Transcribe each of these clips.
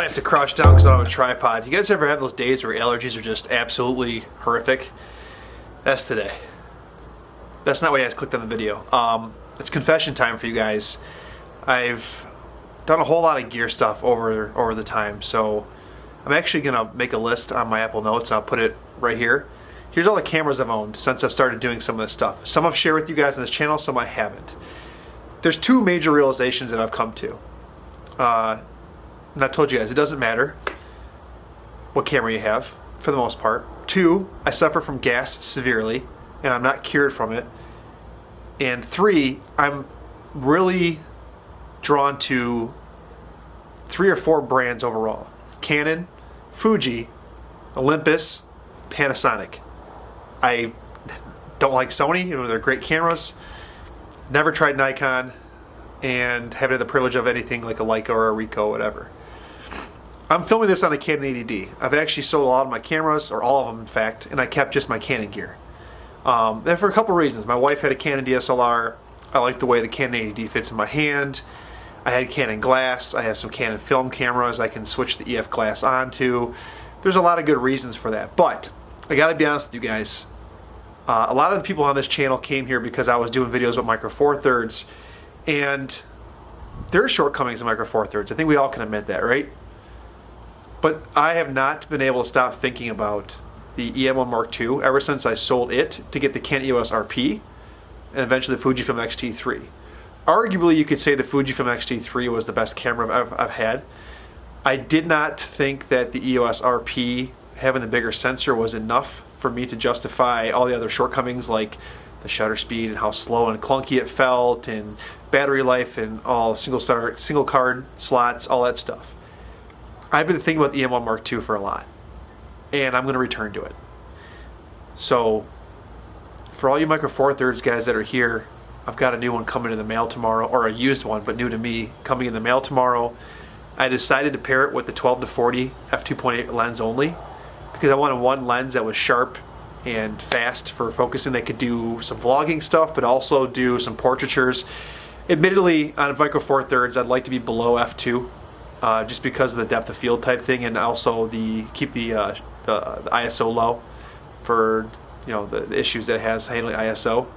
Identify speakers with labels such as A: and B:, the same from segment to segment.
A: I have to crouch down because I don't have a tripod. You guys ever have those days where allergies are just absolutely horrific? That's today. That's not why you guys clicked on the video. It's confession time for you guys. I've done a whole lot of gear stuff over the time, so I'm actually gonna make a list on my Apple Notes and I'll put it right here. Here's all the cameras I've owned since I've started doing some of this stuff. Some I've shared with you guys on this channel, some I haven't. There's two major realizations that I've come to. And I've told you guys, it doesn't matter what camera you have, for the most part. Two, I suffer from gas severely, and I'm not cured from it. And three, I'm really drawn to 3 or 4 brands overall. Canon, Fuji, Olympus, Panasonic. I don't like Sony, they're great cameras. Never tried Nikon, and haven't had the privilege of anything like a Leica or a Ricoh, whatever. I'm filming this on a Canon 80D. I've actually sold a lot of my cameras, or all of them in fact, and I kept just my Canon gear. And for a couple reasons. My wife had a Canon DSLR. I like the way the Canon 80D fits in my hand. I had Canon glass. I have some Canon film cameras I can switch the EF glass onto. There's a lot of good reasons for that. But I gotta be honest with you guys. A lot of the people on this channel came here because I was doing videos with Micro Four Thirds, and there are shortcomings in Micro Four Thirds. I think we all can admit that, right? But I have not been able to stop thinking about the EM1 Mark II ever since I sold it to get the Canon EOS RP and eventually the Fujifilm X-T3. Arguably, you could say the Fujifilm X-T3 was the best camera I've had. I did not think that the EOS RP, having the bigger sensor, was enough for me to justify all the other shortcomings like the shutter speed and how slow and clunky it felt and battery life and all single card slots, all that stuff. I've been thinking about the EM1 Mark II for a lot, and I'm going to return to it. So, for all you Micro Four Thirds guys that are here, I've got a new one coming in the mail tomorrow, or a used one, but new to me, coming in the mail tomorrow. I decided to pair it with the 12-40 f2.8 lens only, because I wanted one lens that was sharp and fast for focusing, that could do some vlogging stuff, but also do some portraitures. Admittedly, on Micro Four Thirds, I'd like to be below f2. Just because of the depth of field type thing, and also keep the ISO low for the issues that it has handling ISO.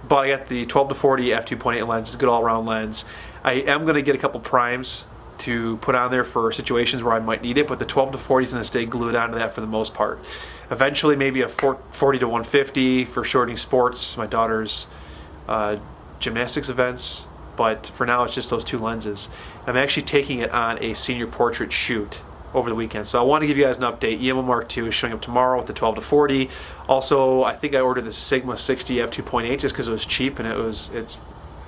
A: But I got the 12-40 f2.8 lens, it's a good all-around lens. I am going to get a couple primes to put on there for situations where I might need it, but the 12-40 is going to stay glued onto that for the most part. Eventually, maybe a 40-150 for shooting sports, my daughter's gymnastics events. But for now, it's just those two lenses. I'm actually taking it on a senior portrait shoot over the weekend. So I want to give you guys an update. EM1 Mark II is showing up tomorrow with the 12-40. Also, I think I ordered the Sigma 60 f2.8 just because it was cheap and it's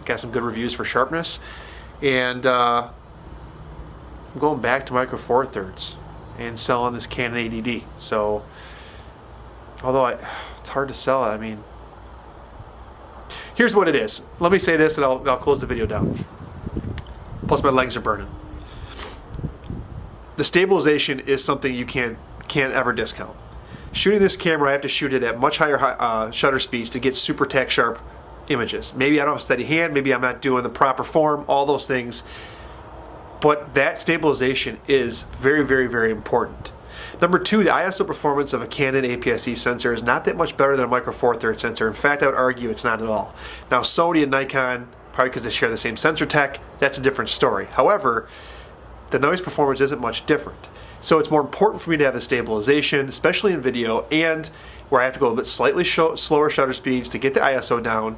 A: got some good reviews for sharpness. And I'm going back to Micro Four Thirds and selling this Canon 80D. So, although it's hard to sell it, I mean, here's what it is. Let me say this and I'll close the video down. Plus my legs are burning. The stabilization is something you can't ever discount. Shooting this camera, I have to shoot it at much higher shutter speeds to get super tack sharp images. Maybe I don't have a steady hand, maybe I'm not doing the proper form, all those things. But that stabilization is very, very, very important. Number two, the ISO performance of a Canon APS-C sensor is not that much better than a Micro Four Thirds sensor. In fact, I would argue it's not at all. Now, Sony and Nikon, probably because they share the same sensor tech, that's a different story. However, the noise performance isn't much different. So it's more important for me to have the stabilization, especially in video, and where I have to go a bit slightly slower shutter speeds to get the ISO down,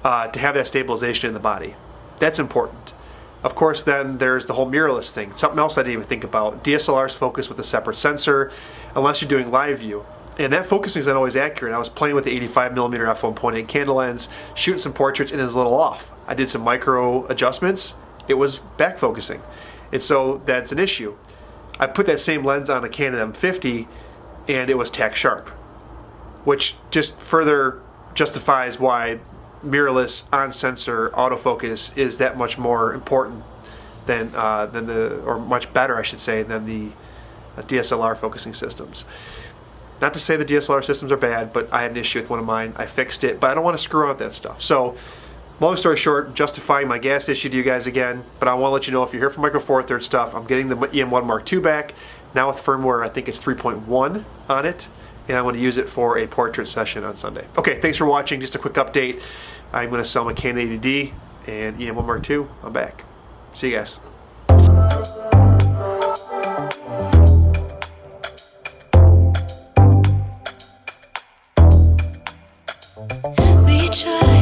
A: to have that stabilization in the body. That's important. Of course, then there's the whole mirrorless thing. Something else I didn't even think about. DSLRs focus with a separate sensor, unless you're doing live view. And that focusing is not always accurate. I was playing with the 85mm f1.8 candle lens, shooting some portraits, and it was a little off. I did some micro adjustments. It was back focusing. And so that's an issue. I put that same lens on a Canon M50, and it was tack sharp, which just further justifies why mirrorless on-sensor autofocus is that much more important than or much better, I should say, than the DSLR focusing systems. Not to say the DSLR systems are bad, but I had an issue with one of mine. I fixed it, but I don't want to screw around with that stuff. So long story short, justifying my gas issue to you guys again, but I want to let you know if you're here for Micro Four Thirds stuff, I'm getting the EM1 Mark II back, now with firmware, I think it's 3.1 on it, and I'm going to use it for a portrait session on Sunday. Okay, thanks for watching. Just a quick update. I'm going to sell my Canon 80D and EM1 Mark II. I'm back. See you guys.
B: We try